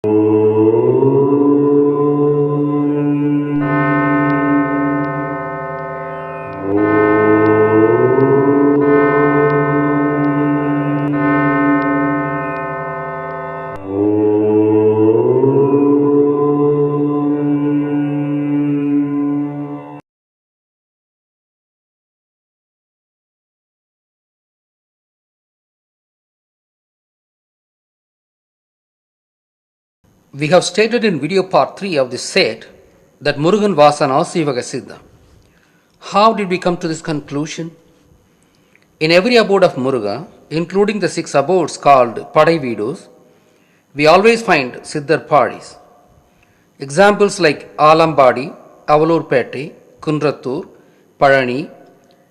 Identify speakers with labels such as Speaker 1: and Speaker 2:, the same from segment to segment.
Speaker 1: We have stated in video part 3 of this set that Murugan was an Asivaga Siddha. How did we come to this conclusion? In every abode of Muruga, including the 6 abodes called Padai Vidus, we always find Siddhar Padis. Examples like Alambadi, Avalurpete, Kundratur, Parani,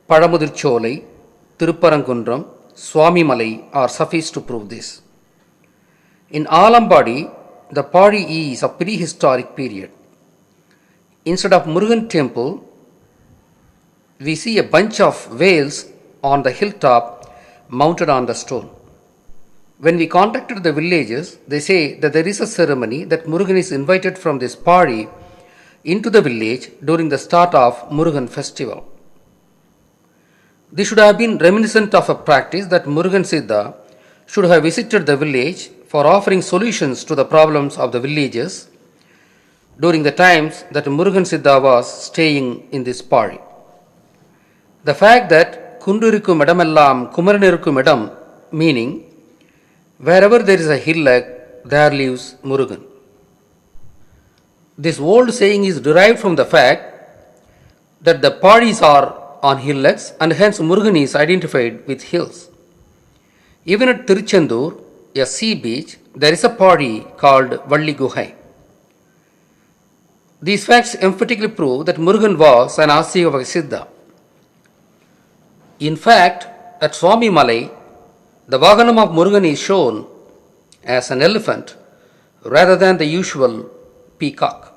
Speaker 1: Padamudircholai, Tirupparangundram, Swami Malai are suffice to prove this. In Alambadi, the Padi is of prehistoric period. Instead of Murugan temple, we see a bunch of whales on the hilltop mounted on the stone. When we contacted the villagers, they say that there is a ceremony that Murugan is invited from this Padi into the village during the start of Murugan festival. This should have been reminiscent of a practice that Murugan Siddha should have visited the village for offering solutions to the problems of the villagers during the times that Murugan Siddha was staying in this Padi. The fact that Kundurikkum Edamellam Kumaranirukkum Edam, meaning wherever there is a hillock, there lives Murugan. This old saying is derived from the fact that the Padis are on hillocks and hence Murugan is identified with hills. Even at Tiruchendur, a sea beach, there is a Padi called Valli Guhai. These facts emphatically prove that Murugan was an Asivaka Siddha. In fact, at Swami Malai, the Vaganam of Murugan is shown as an elephant rather than the usual peacock.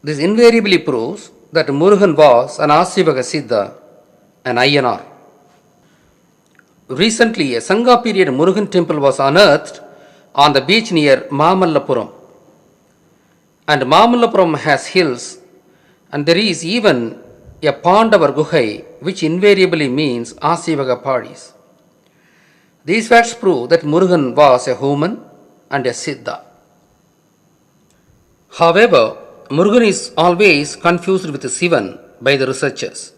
Speaker 1: This invariably proves that Murugan was an Asivaka Siddha, an INR. Recently, a Sangha period Murugan temple was unearthed on the beach near Mamallapuram. And Mamallapuram has hills, and there is even a Pandava Guhai, which invariably means Asivaka Padis. These facts prove that Murugan was a human and a Siddha. However, Murugan is always confused with Sivan by the researchers.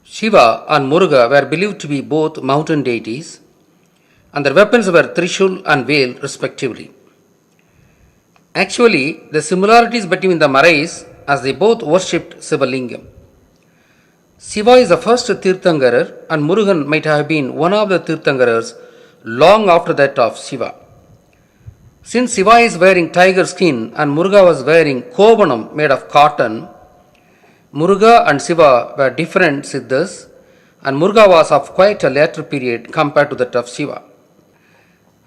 Speaker 1: Shiva and Muruga were believed to be both mountain deities, and their weapons were Trishul and Veil respectively. Actually, the similarities between them arise as they both worshipped Sivalingam. Shiva is the first Tirthankarar, and Murugan might have been one of the Tirthankarars long after that of Shiva. Since Shiva is wearing tiger skin and Muruga was wearing Kobanam made of cotton, Muruga and Shiva were different Siddhas, and Muruga was of quite a later period compared to that of Shiva.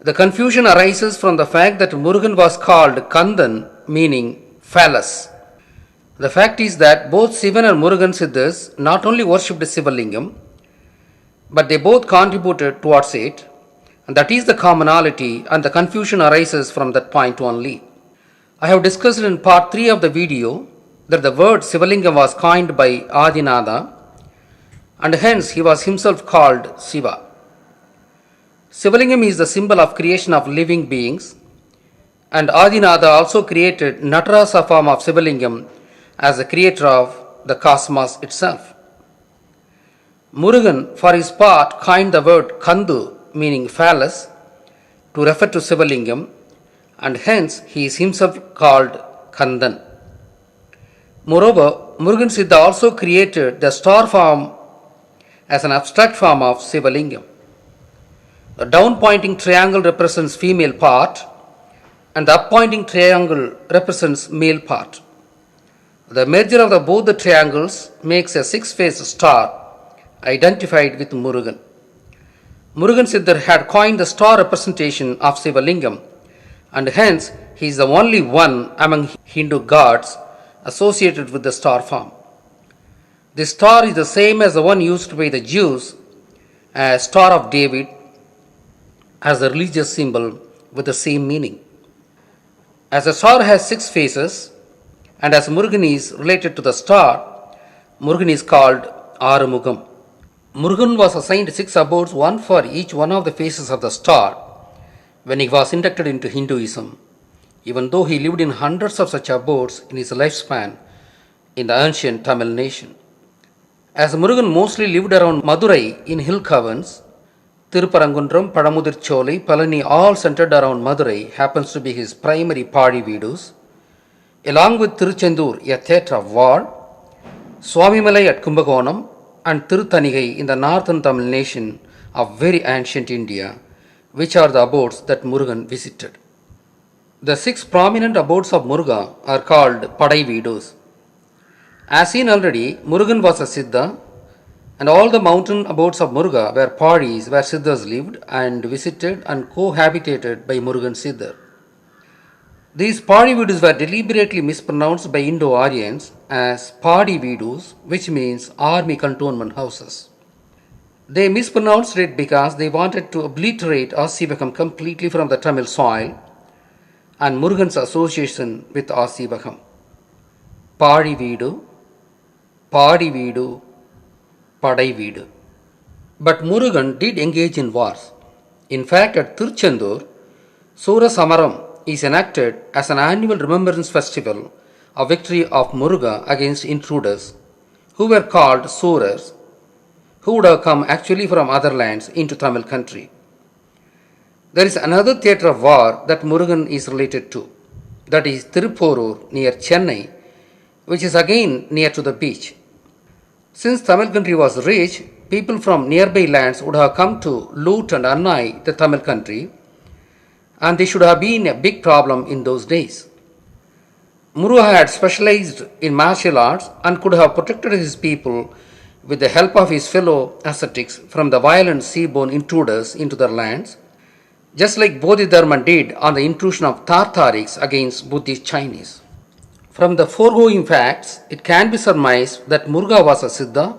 Speaker 1: The confusion arises from the fact that Murugan was called Kandan, meaning phallus. The fact is that both Sivan and Murugan Siddhas not only worshipped Sivalingam, but they both contributed towards it, and that is the commonality, and the confusion arises from that point only. I have discussed in part 3 of the video that the word Sivalingam was coined by Adinatha, and hence he was himself called Shiva. Sivalingam is the symbol of creation of living beings, and Adinatha also created Natarasa form of Sivalingam as the creator of the cosmos itself. Murugan, for his part, coined the word Kandu, meaning phallus, to refer to Sivalingam, and hence he is himself called Kandan. Moreover, Murugan Siddha also created the star form as an abstract form of Sivalingam. The down-pointing triangle represents female part, and the up-pointing triangle represents male part. The merger of both the triangles makes a 6-faced star identified with Murugan. Murugan Siddhar had coined the star representation of Sivalingam, and hence he is the only one among Hindu gods associated with the star form. This star is the same as the one used by the Jews as Star of David as the religious symbol with the same meaning. As a star has six faces, and as Murugan is related to the star, Murugan is called Arumugam. Murugan was assigned six abodes, one for each one of the faces of the star, when he was inducted into Hinduism, even though he lived in hundreds of such abodes in his lifespan in the ancient Tamil nation. As Murugan mostly lived around Madurai in hill caverns, Tirupparangundram, Padamudircholai, Palani, all centered around Madurai, happens to be his primary Padi Vidus, along with Tiruchendur, a theatre of war, Swamimalai at Kumbakonam, and Tirutanigai in the northern Tamil nation of very ancient India, which are the abodes that Murugan visited. The six prominent abodes of Muruga are called Padai Vidus. As seen already, Murugan was a Siddha, and all the mountain abodes of Muruga were Padis where Siddhas lived and visited and cohabitated by Murugan Siddhar. These Padi Vidus were deliberately mispronounced by Indo-Aryans as Padi Vidus, which means army cantonment houses. They mispronounced it because they wanted to obliterate Asivakam completely from the Tamil soil and Murugan's association with Asivakam. Padi Vidu, Padi Vidu, Padai Vidu. But Murugan did engage in wars. In fact, at Tiruchendur, Sura Samaram is enacted as an annual remembrance festival of victory of Muruga against intruders, who were called Suras, who would have come actually from other lands into Tamil country. There is another theatre of war that Murugan is related to, that is Tirupporur near Chennai, which is again near to the beach. Since Tamil country was rich, people from nearby lands would have come to loot and annoy the Tamil country, and they should have been a big problem in those days. Muruga had specialized in martial arts and could have protected his people with the help of his fellow ascetics from the violent sea-borne intruders into their lands, just like Bodhidharma did on the intrusion of Tartarics against Buddhist Chinese. From the foregoing facts, it can be surmised that Muruga was a Siddha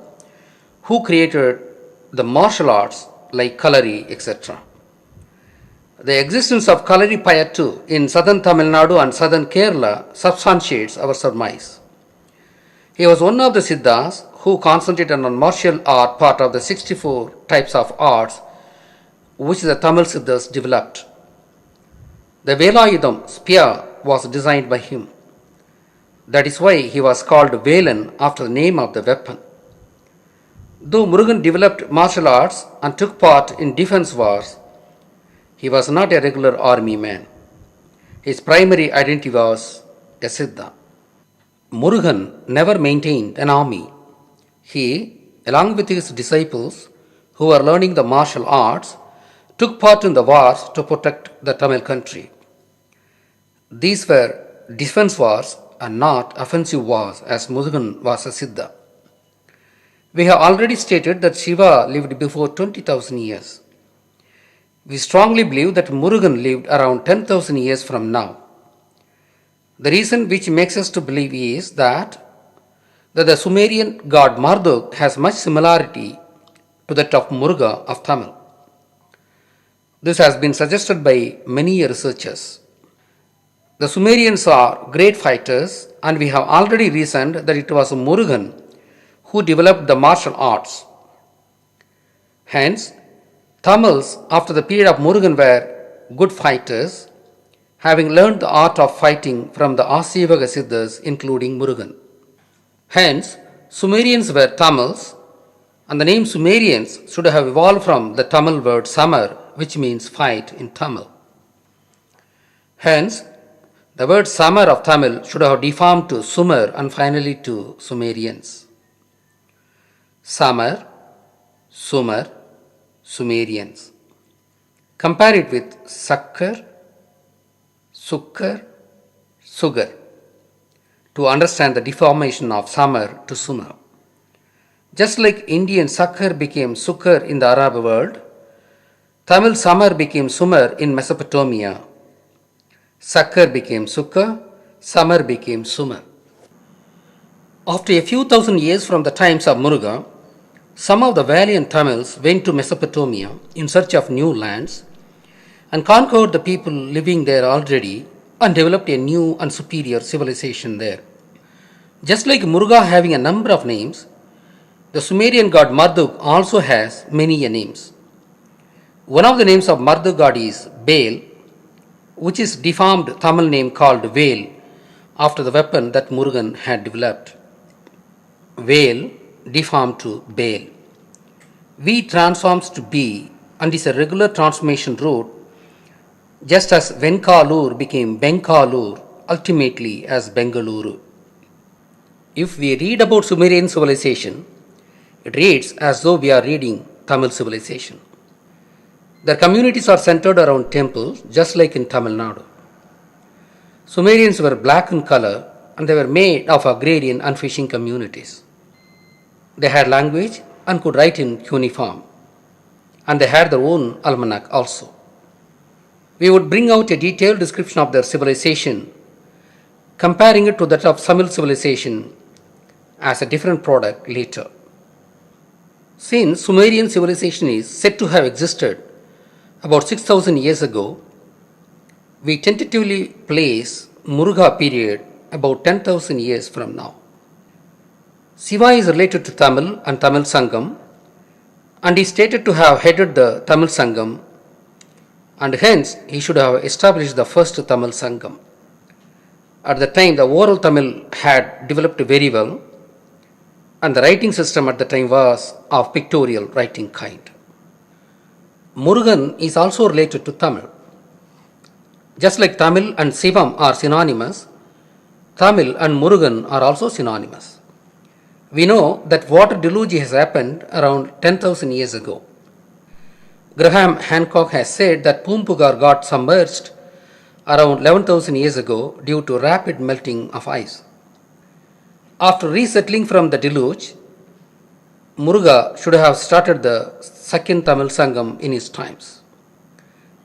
Speaker 1: who created the martial arts like Kalari, etc. The existence of Kalari Payattu in southern Tamil Nadu and southern Kerala substantiates our surmise. He was one of the Siddhas who concentrated on martial art, part of the 64 types of arts which the Tamil Siddhas developed. The Velayudham spear was designed by him. That is why he was called Velan after the name of the weapon. Though Murugan developed martial arts and took part in defense wars, he was not a regular army man. His primary identity was a Siddha. Murugan never maintained an army. He, along with his disciples who were learning the martial arts, took part in the wars to protect the Tamil country. These were defense wars and not offensive wars, as Murugan was a Siddha. We have already stated that Shiva lived before 20,000 years. We strongly believe that Murugan lived around 10,000 years from now. The reason which makes us to believe is that the Sumerian god Marduk has much similarity to that of Muruga of Tamil. This has been suggested by many researchers. The Sumerians are great fighters, and we have already reasoned that it was Murugan who developed the martial arts. Hence, Tamils after the period of Murugan were good fighters, having learned the art of fighting from the Asivaga Siddhas, including Murugan. Hence, Sumerians were Tamils, and the name Sumerians should have evolved from the Tamil word Samar, which means fight in Tamil. Hence, the word Samar of Tamil should have deformed to Sumer and finally to Sumerians. Samar, Sumer, Sumerians. Compare it with Sakkar, Sukkar, Sugar to understand the deformation of Samar to Sumer. Just like Indian Sakkar became Sukkar in the Arab world, Tamil Samar became Sumer in Mesopotamia. Sakkar became Sukkar, Samar became Sumer. After a few thousand years from the times of Muruga, some of the valiant Tamils went to Mesopotamia in search of new lands, and conquered the people living there already and developed a new and superior civilization there. Just like Muruga having a number of names, the Sumerian god Marduk also has many names. One of the names of Marduk god is Baal, which is deformed Tamil name called Veil after the weapon that Murugan had developed. Veil deformed to Baal. V transforms to B and is a regular transformation route, just as Venkalur became Benkalur, ultimately as Bengaluru. If we read about Sumerian civilization, it reads as though we are reading Tamil civilization. Their communities are centered around temples, just like in Tamil Nadu. Sumerians were black in color and they were made of agrarian and fishing communities. They had language and could write in cuneiform, and they had their own almanac also. We would bring out a detailed description of their civilization, comparing it to that of Tamil civilization as a different product later. Since Sumerian civilization is said to have existed about 6,000 years ago, we tentatively place Muruga period about 10,000 years from now. Shiva is related to Tamil and Tamil Sangam and is stated to have headed the Tamil Sangam, and hence he should have established the first Tamil Sangam. At the time, the oral Tamil had developed very well, and the writing system at the time was of pictorial writing kind. Murugan is also related to Tamil. Just like Tamil and Sivam are synonymous, Tamil and Murugan are also synonymous. We know that water deluge has happened around 10,000 years ago. Graham Hancock has said that Poompugar got submerged around 11,000 years ago due to rapid melting of ice. After resettling from the deluge, Muruga should have started the second Tamil Sangam in his times.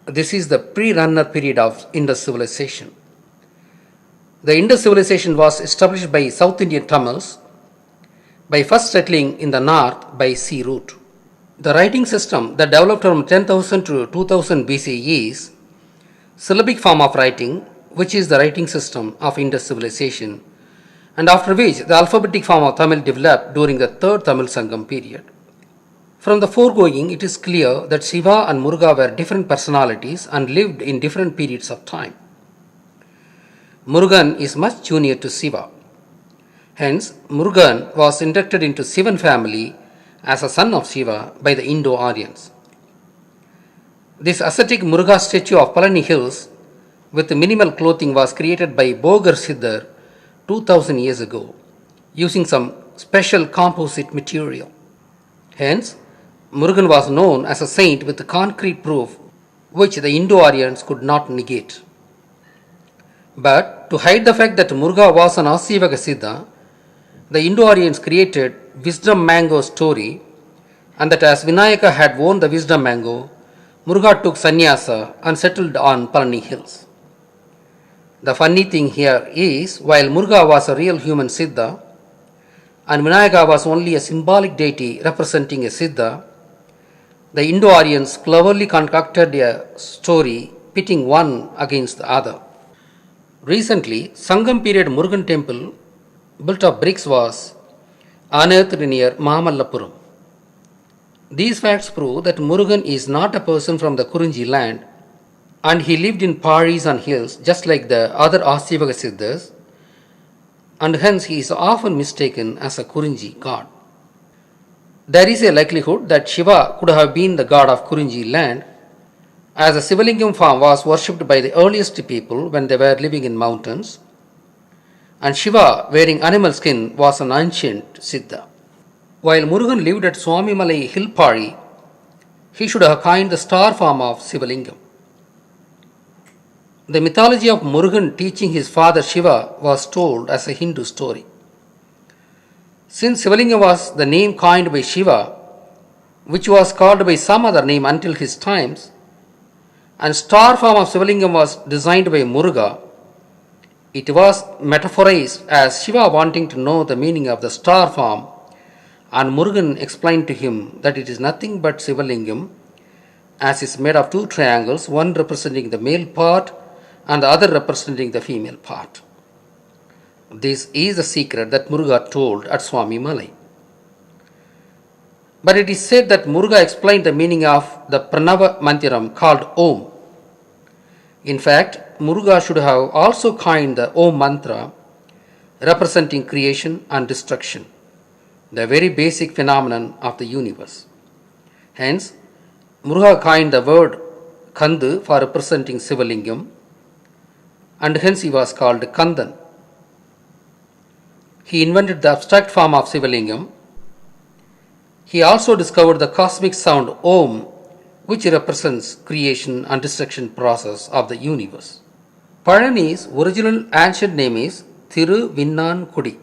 Speaker 1: This is the pre-runner period of Indus civilization. The Indus civilization was established by South Indian Tamils by first settling in the north by sea route. The writing system that developed from 10,000 to 2000 BC is syllabic form of writing, which is the writing system of Indus civilization, and after which the alphabetic form of Tamil developed during the third Tamil Sangam period. From the foregoing, it is clear that Shiva and Muruga were different personalities and lived in different periods of time. Murugan is much junior to Shiva. Hence, Murugan was inducted into Sivan family as a son of Shiva by the Indo-Aryans. This ascetic Muruga statue of Palani Hills with minimal clothing was created by Bogar Siddhar 2000 years ago using some special composite material. Hence, Murugan was known as a saint with concrete proof which the Indo-Aryans could not negate. But to hide the fact that Muruga was an Asivaka Siddha, the Indo-Aryans created wisdom mango story, and that as Vinayaka had won the wisdom mango, Muruga took sannyasa and settled on Palani Hills. The funny thing here is, while Muruga was a real human Siddha and Vinayaka was only a symbolic deity representing a Siddha, the Indo-Aryans cleverly concocted a story pitting one against the other. Recently, Sangam period Murugan temple built of bricks was unearthed near Mahamallapuram. These facts prove that Murugan is not a person from the Kurunji land, and he lived in Paris and hills just like the other Asivaka Siddhas, and hence he is often mistaken as a Kurunji god. There is a likelihood that Shiva could have been the god of Kurunji land, as the Sivalingam form was worshipped by the earliest people when they were living in mountains, and Shiva wearing animal skin was an ancient Siddha. While Murugan lived at Swamimalai Hill Pari, he should have coined the star form of Sivalingam. The mythology of Murugan teaching his father Shiva was told as a Hindu story. Since Sivalingam was the name coined by Shiva, which was called by some other name until his times, and star form of Sivalingam was designed by Muruga, it was metaphorized as Shiva wanting to know the meaning of the star form, and Murugan explained to him that it is nothing but Sivalingam, as is made of two triangles, one representing the male part and the other representing the female part. This is the secret that Muruga told at Swami Malai. But it is said that Muruga explained the meaning of the Pranava Mantiram called Om. In fact, Muruga should have also coined the Om mantra representing creation and destruction, the very basic phenomenon of the universe. Hence, Muruga coined the word Kandu for representing Sivalingam, and hence he was called Kandan. He invented the abstract form of Sivalingam. He also discovered the cosmic sound Om, which represents creation and destruction process of the universe. Palani's original ancient name is Thiru Kudi.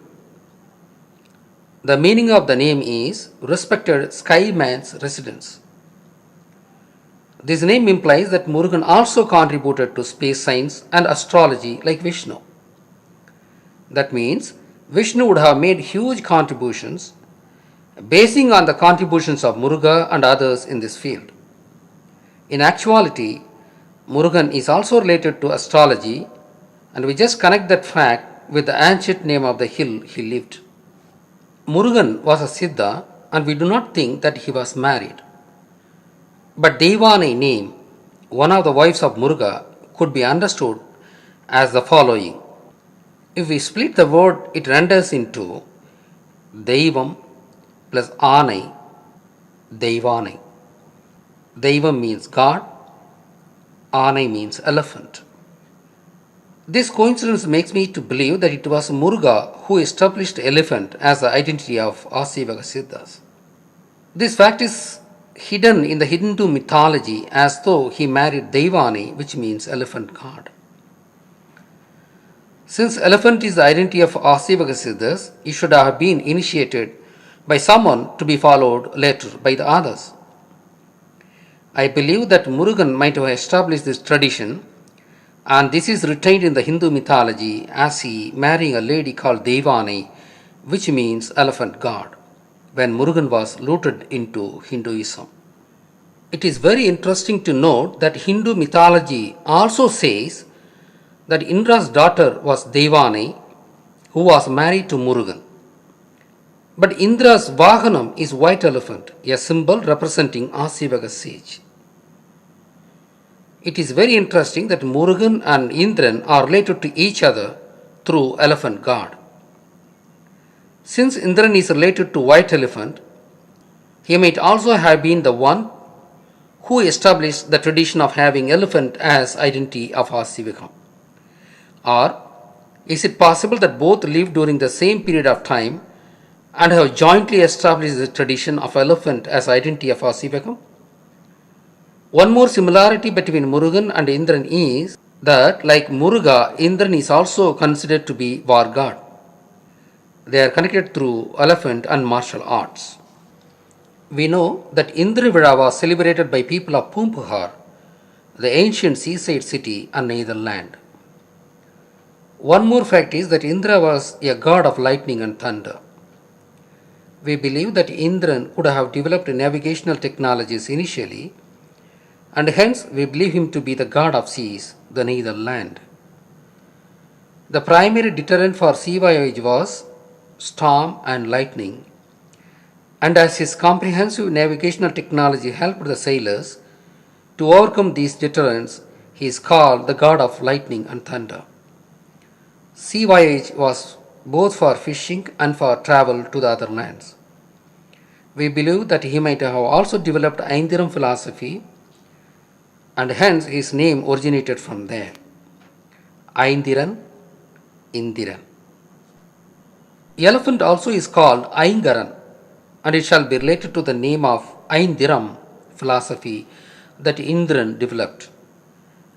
Speaker 1: The meaning of the name is respected sky man's residence. This name implies that Murugan also contributed to space science and astrology like Vishnu. That means Vishnu would have made huge contributions basing on the contributions of Muruga and others in this field. In actuality, Murugan is also related to astrology, and we just connect that fact with the ancient name of the hill he lived. Murugan was a Siddha, and we do not think that he was married. But Devani name, one of the wives of Muruga, could be understood as the following. If we split the word, it renders into Deivam plus Anai, Deivani. Deivam means God, Anai means elephant. This coincidence makes me to believe that it was Muruga who established elephant as the identity of Asivaka Siddhas. This fact is hidden in the Hindu mythology as though he married Deivani, which means elephant god. Since elephant is the identity of Asivaka Siddhas, he should have been initiated by someone to be followed later by the others. I believe that Murugan might have established this tradition, and this is retained in the Hindu mythology as he marrying a lady called Devani, which means elephant god, when Murugan was rooted into Hinduism. It is very interesting to note that Hindu mythology also says that Indra's daughter was Devani, who was married to Murugan. But Indra's Vahanam is white elephant, a symbol representing Asivaka sage. It is very interesting that Murugan and Indiran are related to each other through elephant god. Since Indiran is related to white elephant, he might also have been the one who established the tradition of having elephant as identity of Asivaka. Or is it possible that both lived during the same period of time and have jointly established the tradition of elephant as identity of Asivaka? One more similarity between Murugan and Indiran is that, like Muruga, Indiran is also considered to be war god. They are connected through elephant and martial arts. We know that Indravida was celebrated by people of Pumpuhar, the ancient seaside city and Netherland. One more fact is that Indra was a god of lightning and thunder. We believe that Indiran could have developed navigational technologies initially, and hence we believe him to be the god of seas, the Netherland. The primary deterrent for sea voyage was storm and lightning, and as his comprehensive navigational technology helped the sailors to overcome these deterrents, he is called the god of lightning and thunder. Sea voyage was both for fishing and for travel to the other lands. We believe that he might have also developed Indiran philosophy, and hence his name originated from there. Indiran, Indiran. Elephant also is called Aingaran, and it shall be related to the name of Indiram philosophy that Indiran developed,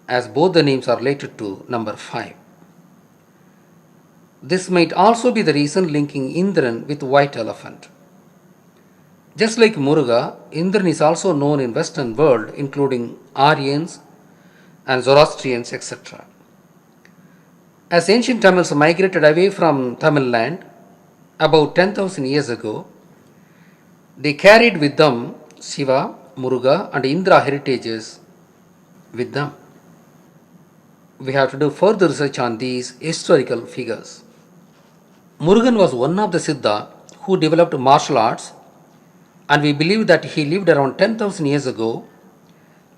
Speaker 1: as both the names are related to number 5. This might also be the reason linking Indiran with white elephant. Just like Muruga, Indiran is also known in Western world, including Aryans and Zoroastrians, etc. As ancient Tamils migrated away from Tamil land about 10,000 years ago, they carried with them Shiva Muruga and Indra heritages with them. We have to do further research on these historical figures. Murugan was one of the Siddha who developed martial arts, and we believe that he lived around 10,000 years ago,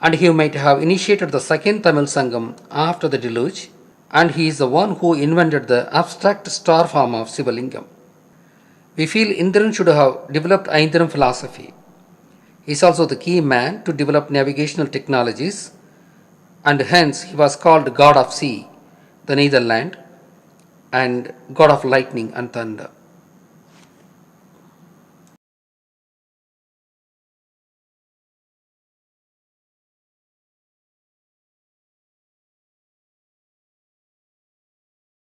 Speaker 1: and he might have initiated the second Tamil Sangam after the deluge, and he is the one who invented the abstract star form of Sivalingam. We feel Indiran should have developed Aindiran philosophy. He is also the key man to develop navigational technologies, and hence he was called God of Sea, the Netherland, and God of Lightning and Thunder.